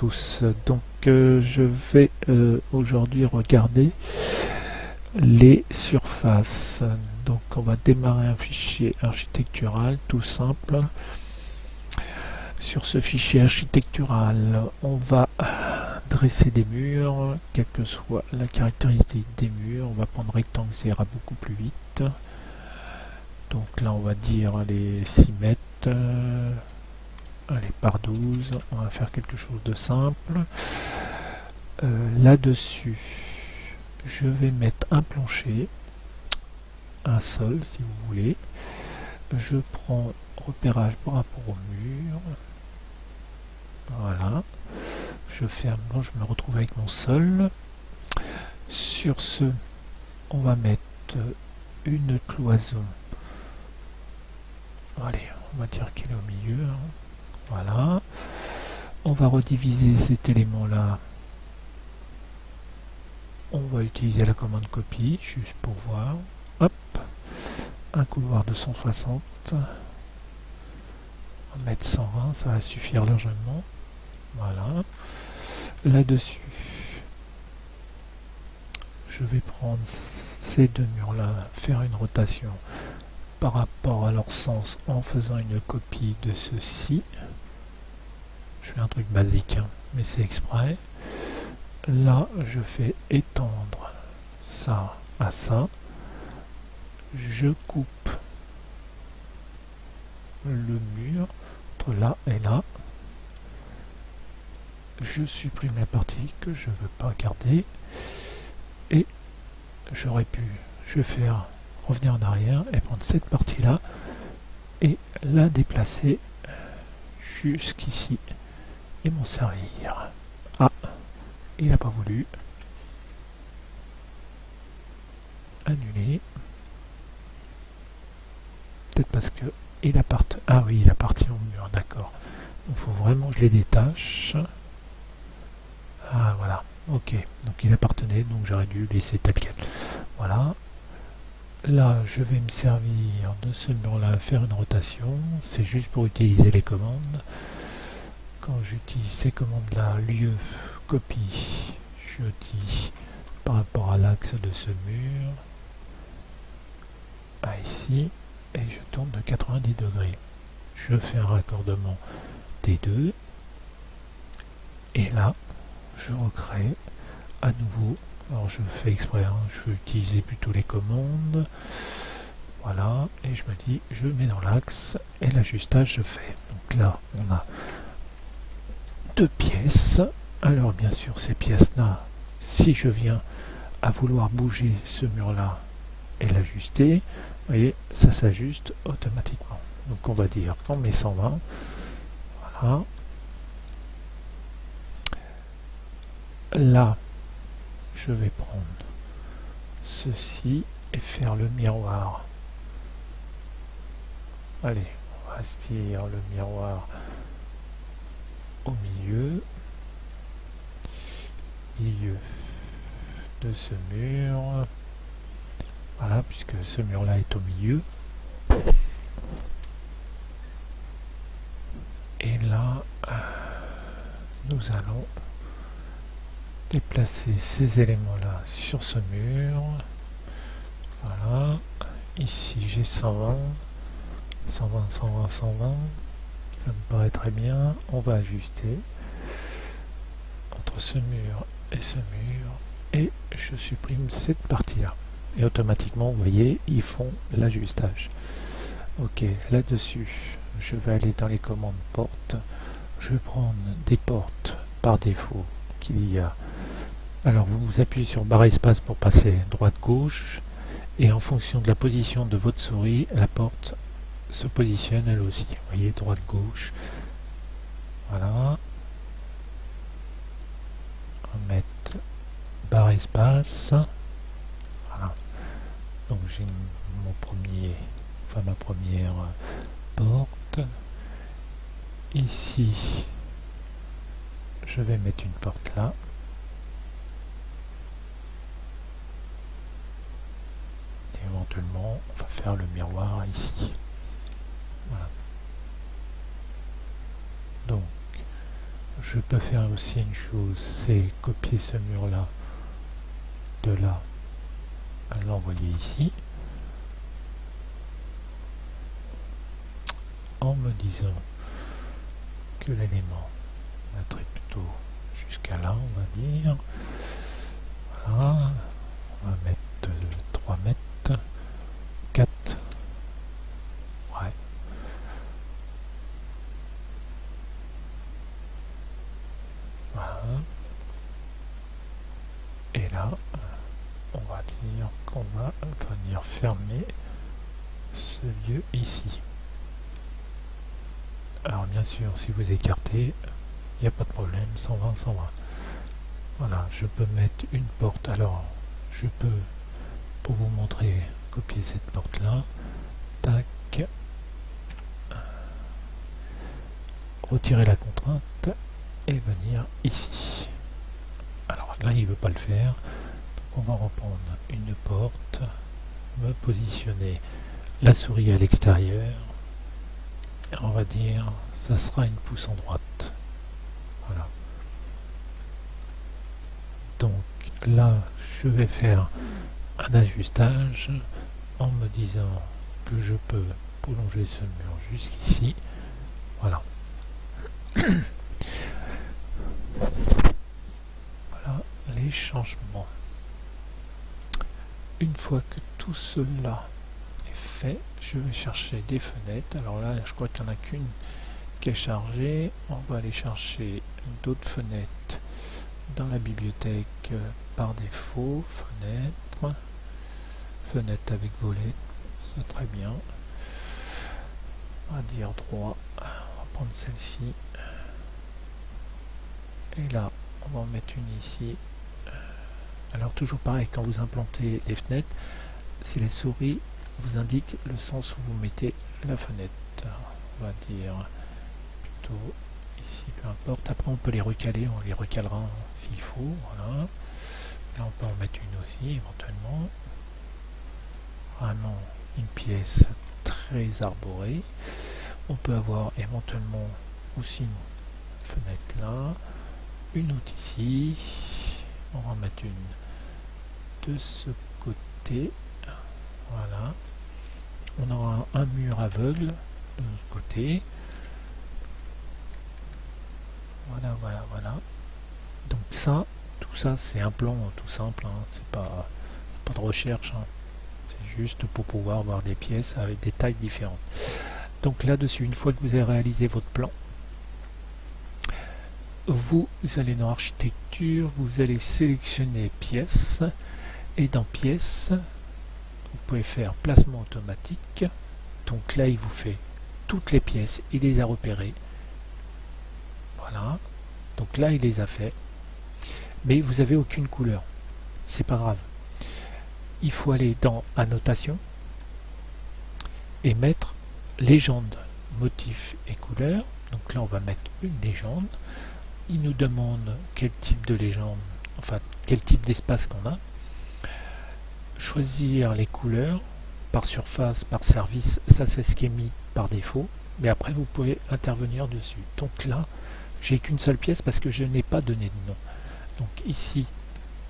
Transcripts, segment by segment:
tous. Donc je vais aujourd'hui regarder les surfaces. Donc on va démarrer un fichier architectural tout simple. Sur ce fichier architectural, on va dresser des murs, quelle que soit la caractéristique des murs. On va prendre rectangle, ça ira beaucoup plus vite. Donc là on va dire les 6 mètres. Allez, par 12, on va faire quelque chose de simple. Là-dessus, je vais mettre un plancher, un sol si vous voulez. Je prends repérage par rapport au mur. Voilà. Je ferme, bon, je me retrouve avec mon sol. Sur ce, on va mettre une cloison. Allez, on va dire qu'elle est au milieu. Voilà. On va rediviser cet élément-là. On va utiliser la commande copie, juste pour voir. Hop. Un couloir de 160. On va mettre 120, ça va suffire largement. Voilà. Là-dessus, je vais prendre ces deux murs-là, faire une rotation par rapport à leur sens en faisant une copie de ceci. Je fais un truc basique, hein, mais c'est exprès. Là, je fais étendre ça à ça. Je coupe le mur entre là et là. Je supprime la partie que je ne veux pas garder. Et j'aurais pu, je vais faire revenir en arrière et prendre cette partie-là et la déplacer jusqu'ici et m'en servir. Ah, il n'a pas voulu. Annuler. Peut-être parce que il appartient. Ah oui, il appartient au mur, d'accord. Il faut vraiment que je les détache. Ah voilà, ok. Donc il appartenait, donc j'aurais dû laisser tel quel. Voilà. Là, je vais me servir de ce mur-là, faire une rotation. C'est juste pour utiliser les commandes. Quand j'utilise ces commandes-là, lieu, copie, je dis par rapport à l'axe de ce mur, à ici, et je tourne de 90 degrés. Je fais un raccordement des deux, et là, je recrée à nouveau. Alors je fais exprès, hein, je vais utiliser plutôt les commandes. Voilà, et je me dis, je mets dans l'axe, et l'ajustage se fait. Donc là, on a deux pièces. Alors bien sûr, ces pièces-là, si je viens à vouloir bouger ce mur-là et l'ajuster, vous voyez, ça s'ajuste automatiquement. Donc on va dire qu'on met 120. Voilà. Là, je vais prendre ceci et faire le miroir. Allez, on va astir le miroir au milieu de ce mur. Voilà, puisque ce mur-là est au milieu. Et là, nous allons déplacer ces éléments-là sur ce mur. Voilà. Ici, j'ai 120. 120, 120, 120. Ça me paraît très bien. On va ajuster entre ce mur et ce mur. Et je supprime cette partie-là. Et automatiquement, vous voyez, ils font l'ajustage. Ok, là-dessus, je vais aller dans les commandes portes. Je vais prendre des portes par défaut qu'il y a. Alors, vous appuyez sur barre espace pour passer droite-gauche. Et en fonction de la position de votre souris, la porte se positionne elle aussi. Vous voyez, droite-gauche. Voilà. On va mettre barre espace. Voilà. Donc j'ai mon premier, enfin ma première porte. Ici, je vais mettre une porte là. Et éventuellement, on va faire le miroir ici. Voilà. Donc, je peux faire aussi une chose, c'est copier ce mur-là de là à l'envoyer ici, en me disant que l'élément mettrait plutôt jusqu'à là, on va dire. Voilà, on va mettre 3 mètres, 4, ouais. Voilà. Et là, on va dire qu'on va venir fermer ce lieu ici. Alors bien sûr, si vous écartez, il n'y a pas de problème, 120, 120. Voilà, je peux mettre une porte. Alors, je peux, pour vous montrer, copier cette porte-là. Tac. Retirer la contrainte et venir ici. Alors là, il ne veut pas le faire. Donc on va reprendre une porte, me positionner la souris à l'extérieur. Et on va dire, ça sera une pouce en droite. Voilà. Donc là, je vais faire un ajustage en me disant que je peux prolonger ce mur jusqu'ici. Voilà. Voilà les changements. Une fois que tout cela est fait, je vais chercher des fenêtres. Alors là, je crois qu'il n'y en a qu'une qui est chargée. On va aller chercher d'autres fenêtres dans la bibliothèque par défaut. Fenêtre avec volet, c'est très bien. On va dire droit. On va prendre celle-ci. Et là, on va en mettre une ici. Alors toujours pareil, quand vous implantez les fenêtres, c'est les souris vous indiquent le sens où vous mettez la fenêtre. On va dire plutôt ici, peu importe. Après on peut les recaler, on les recalera s'il faut. Voilà. Là on peut en mettre une aussi éventuellement. Vraiment une pièce très arborée. On peut avoir éventuellement aussi une fenêtre là, une autre ici. On va en mettre une de ce côté. Voilà. On aura un mur aveugle de l'autre côté. Voilà, voilà, voilà. Donc ça, tout ça, c'est un plan tout simple. Hein. C'est pas de recherche. Hein. C'est juste pour pouvoir avoir des pièces avec des tailles différentes. Donc là-dessus, une fois que vous avez réalisé votre plan, vous allez dans architecture, vous allez sélectionner pièces, et dans pièces, vous pouvez faire placement automatique. Donc là, il vous fait toutes les pièces, il les a repérées. Voilà. Donc là, il les a fait. Mais vous n'avez aucune couleur. C'est pas grave. Il faut aller dans annotation et mettre légende, motif et couleur. Donc là, on va mettre une légende. Il nous demande quel type de légende, enfin quel type d'espace qu'on a. Choisir les couleurs par surface, par service, ça c'est ce qui est mis par défaut, mais après vous pouvez intervenir dessus. Donc là, j'ai qu'une seule pièce parce que je n'ai pas donné de nom. Donc ici,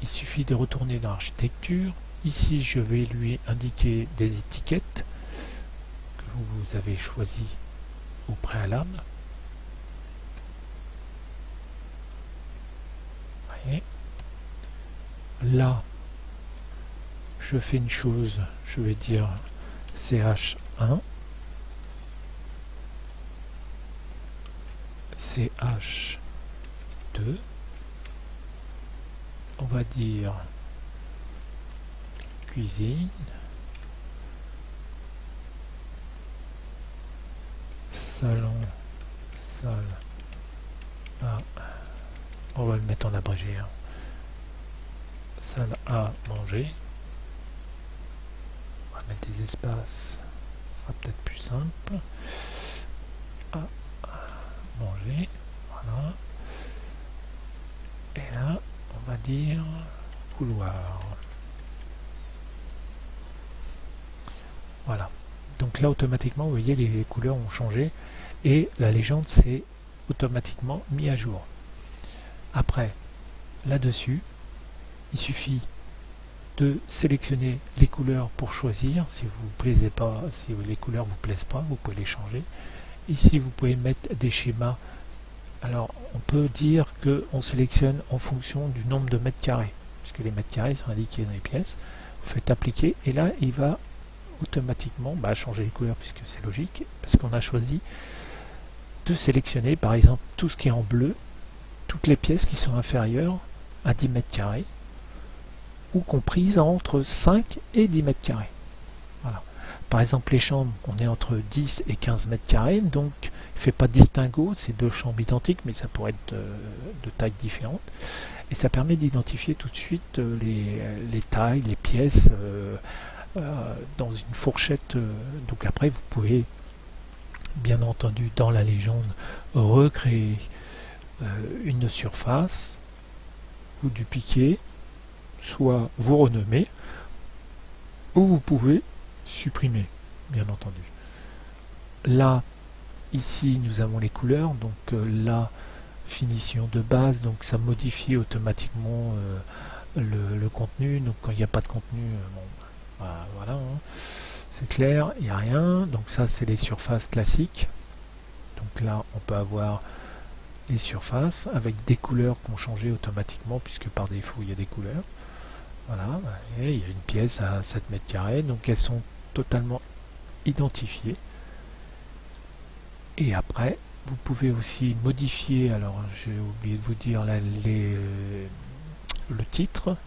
il suffit de retourner dans l'architecture. Ici, je vais lui indiquer des étiquettes que vous avez choisies au préalable. Vous voyez. Là, je fais une chose, je vais dire CH1, CH2, on va dire cuisine, salon, salle, A, on va le mettre en abrégé, hein. Salle à manger. On va mettre des espaces, ce sera peut-être plus simple. À manger, voilà. Et là, on va dire couloir. Voilà. Donc là, automatiquement, vous voyez, les couleurs ont changé et la légende s'est automatiquement mis à jour. Après, là-dessus, il suffit de sélectionner les couleurs pour choisir. Si vous plaisez pas, si les couleurs vous plaisent pas, vous pouvez les changer. Ici, vous pouvez mettre des schémas. Alors, on peut dire qu'on sélectionne en fonction du nombre de mètres carrés, puisque les mètres carrés sont indiqués dans les pièces. Vous faites appliquer, et là, il va automatiquement changer les couleurs, puisque c'est logique, parce qu'on a choisi de sélectionner, par exemple, tout ce qui est en bleu, toutes les pièces qui sont inférieures à 10 mètres carrés, ou comprises entre 5 et 10 mètres carrés. Voilà. Par exemple, les chambres, on est entre 10 et 15 mètres carrés, donc il ne fait pas de distinguo, c'est deux chambres identiques, mais ça pourrait être de tailles différentes. Et ça permet d'identifier tout de suite les tailles, les pièces dans une fourchette. Donc après, vous pouvez, bien entendu, dans la légende, recréer une surface ou du piqué, soit vous renommer, ou vous pouvez supprimer, bien entendu. Là, ici, nous avons les couleurs, donc la finition de base, donc ça modifie automatiquement le contenu. Donc quand il n'y a pas de contenu, voilà, hein, c'est clair, il n'y a rien. Donc ça, c'est les surfaces classiques. Donc là, on peut avoir les surfaces avec des couleurs qui ont changé automatiquement, puisque par défaut, il y a des couleurs. Voilà, et il y a une pièce à 7 mètres carrés, donc elles sont totalement identifiées. Et après, vous pouvez aussi modifier, alors j'ai oublié de vous dire là, le titre.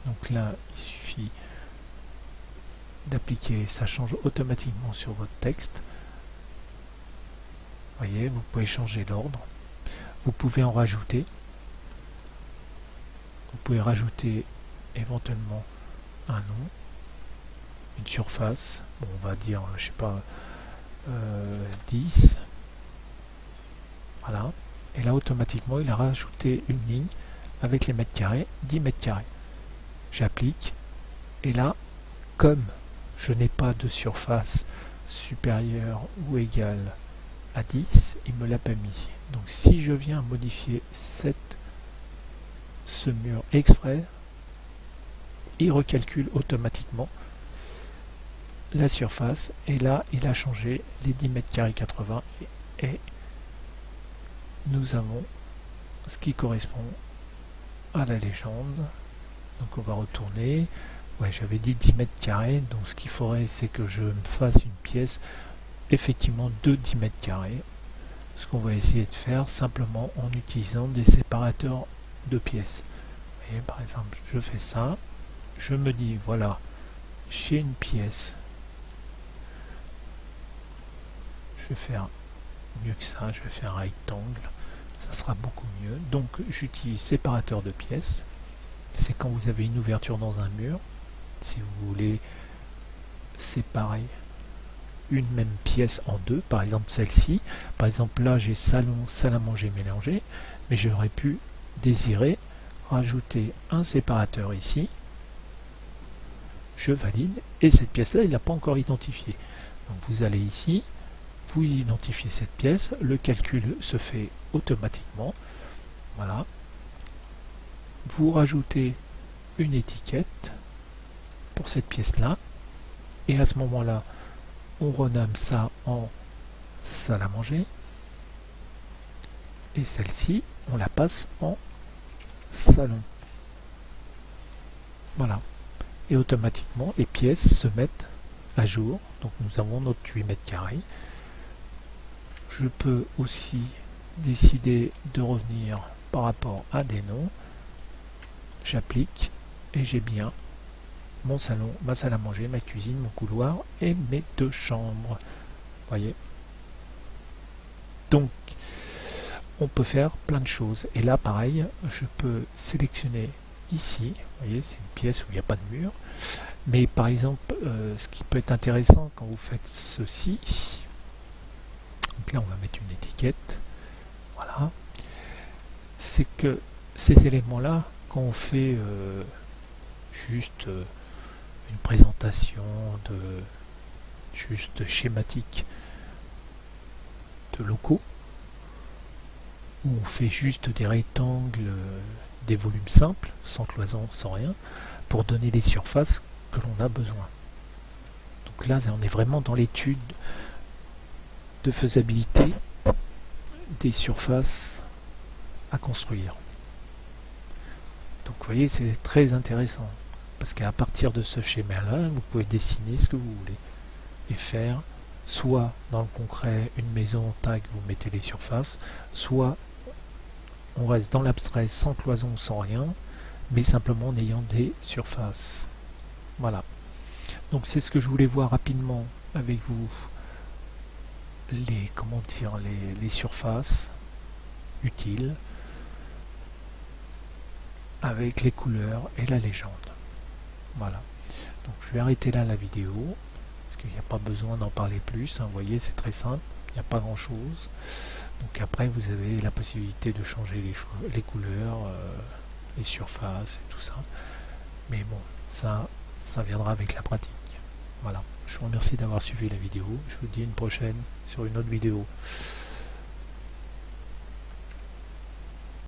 Donc là, il suffit d'appliquer, ça change automatiquement sur votre texte. Vous voyez, vous pouvez changer l'ordre. Vous pouvez en rajouter. Vous pouvez rajouter éventuellement un nom, une surface, bon, on va dire, je sais pas, 10. Voilà. Et là, automatiquement, il a rajouté une ligne avec les mètres carrés, 10 mètres carrés. J'applique. Et là, comme je n'ai pas de surface supérieure ou égale à 10, il me l'a pas mis. Donc si je viens modifier ce mur exprès, il recalcule automatiquement la surface, et là il a changé les 10 mètres carrés 80, et nous avons ce qui correspond à la légende. Donc on va retourner. Ouais, j'avais dit 10 mètres carrés, donc ce qu'il faudrait, c'est que je me fasse une pièce effectivement de 10 mètres carrés. Ce qu'on va essayer de faire simplement en utilisant des séparateurs de pièces. Vous voyez, par exemple, je fais ça, je me dis, voilà, j'ai une pièce, je vais faire mieux que ça, je vais faire un rectangle, ça sera beaucoup mieux. Donc j'utilise séparateur de pièces, c'est quand vous avez une ouverture dans un mur, si vous voulez séparer une même pièce en deux, par exemple celle-ci, par exemple là j'ai salon, salle à manger mélangé, mais j'aurais pu désirer rajouter un séparateur ici, je valide, et cette pièce là il n'a pas encore identifié. Donc vous allez ici, vous identifiez cette pièce, le calcul se fait automatiquement, voilà, vous rajoutez une étiquette pour cette pièce là, et à ce moment là on renomme ça en salle à manger, et celle-ci on la passe en salon. Voilà, et automatiquement les pièces se mettent à jour. Donc nous avons notre 8 mètres carrés. Je peux aussi décider de revenir par rapport à des noms. J'applique et j'ai bien mon salon, ma salle à manger, ma cuisine, mon couloir et mes deux chambres. Voyez. Donc on peut faire plein de choses. Et là pareil, je peux sélectionner ici, vous voyez, c'est une pièce où il n'y a pas de mur. Mais par exemple, ce qui peut être intéressant quand vous faites ceci, donc là on va mettre une étiquette, voilà, c'est que ces éléments là, quand on fait juste une présentation juste schématique de locaux, où on fait juste des rectangles, des volumes simples, sans cloison, sans rien, pour donner les surfaces que l'on a besoin. Donc là, on est vraiment dans l'étude de faisabilité des surfaces à construire. Donc vous voyez, c'est très intéressant, parce qu'à partir de ce schéma-là, vous pouvez dessiner ce que vous voulez, et faire soit dans le concret une maison, tac, vous mettez les surfaces, soit on reste dans l'abstrait sans cloison, sans rien, mais simplement en ayant des surfaces. Voilà. Donc c'est ce que je voulais voir rapidement avec vous, les surfaces utiles avec les couleurs et la légende. Voilà. Donc je vais arrêter là la vidéo, parce qu'il n'y a pas besoin d'en parler plus, hein. Vous voyez, c'est très simple, il n'y a pas grand chose. Donc après vous avez la possibilité de changer les couleurs, les surfaces et tout ça. Mais bon, ça viendra avec la pratique. Voilà. Je vous remercie d'avoir suivi la vidéo. Je vous dis une prochaine sur une autre vidéo.